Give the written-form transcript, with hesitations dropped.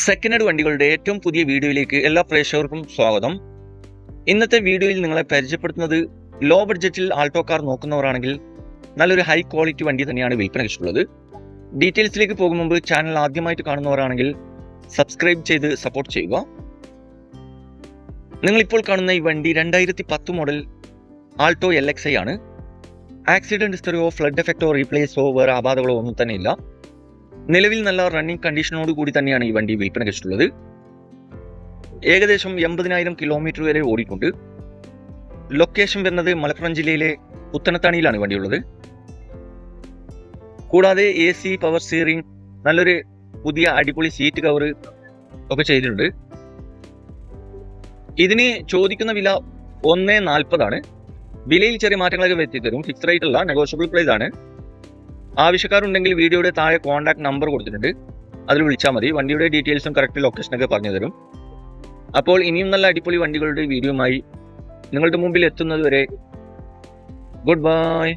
Second hand വണ്ടികളുടെ ഏറ്റവും പുതിയ വീഡിയോയിലേക്ക് എല്ലാ പ്രേക്ഷകർക്കും സ്വാഗതം. ഇന്നത്തെ വീഡിയോയിൽ നിങ്ങളെ പരിചയപ്പെടുത്തുന്നത് ലോ ബഡ്ജറ്റിൽ ആൾട്ടോ കാർ നോക്കുന്നവരാണെങ്കിൽ നല്ലൊരു ഹൈ ക്വാളിറ്റി വണ്ടി തന്നെയാണ് വിൽപ്പനയ്ക്കുള്ളത്. ഡീറ്റെയിൽസിലേക്ക് പോകും മുമ്പ് ചാനൽ ആദ്യമായിട്ട് കാണുന്നവരാണെങ്കിൽ സബ്സ്ക്രൈബ് ചെയ്ത് സപ്പോർട്ട് ചെയ്യുക. നിങ്ങളിപ്പോൾ കാണുന്ന ഈ വണ്ടി 2010 മോഡൽ ആൾട്ടോ LXi ആണ്. ആക്സിഡന്റ് ഹിസ്റ്ററിയോ ഫ്ലഡ് എഫക്റ്റോ റീപ്ലേസോ വേറെ അപാധകളോ ഒന്നും തന്നെ ഇല്ല. നിലവിൽ നല്ല റണ്ണിംഗ് കണ്ടീഷനോട് കൂടി തന്നെയാണ് ഈ വണ്ടി വിൽപ്പനയ്ക്കുള്ളത്. ഏകദേശം 80,000 കിലോമീറ്റർ വരെ ഓടിയിട്ടുണ്ട്. ലൊക്കേഷൻ വരുന്നത് മലപ്പുറം ജില്ലയിലെ പുത്തനത്താണിയിലാണ് വണ്ടിയുള്ളത്. കൂടാതെ AC, പവർ സ്റ്റിയറിംഗ്, നല്ലൊരു പുതിയ അടിപൊളി സീറ്റ് കവർ ഒക്കെ ചെയ്തിട്ടുണ്ട്. ഇതിന് ചോദിക്കുന്ന വില 1.40 ആണ്. വിലയിൽ ചെറിയ മാറ്റങ്ങളൊക്കെ വരുത്തി തരും. ഫിക്സ് റേറ്റ് അല്ല, നെഗോഷ്യബിൾ പ്രൈസ് ആണ്. ആവശ്യക്കാരുണ്ടെങ്കിൽ വീഡിയോയുടെ താഴെ കോൺടാക്ട് നമ്പർ കൊടുത്തിട്ടുണ്ട്, അതിൽ വിളിച്ചാൽ മതി. വണ്ടിയുടെ ഡീറ്റെയിൽസും കറക്റ്റ് ലൊക്കേഷനൊക്കെ പറഞ്ഞു തരും. അപ്പോൾ ഇനിയും നല്ല അടിപൊളി വണ്ടികളുടെ വീഡിയോയുമായി നിങ്ങളുടെ മുമ്പിൽ എത്തുന്നത് വരെ ഗുഡ് ബൈ.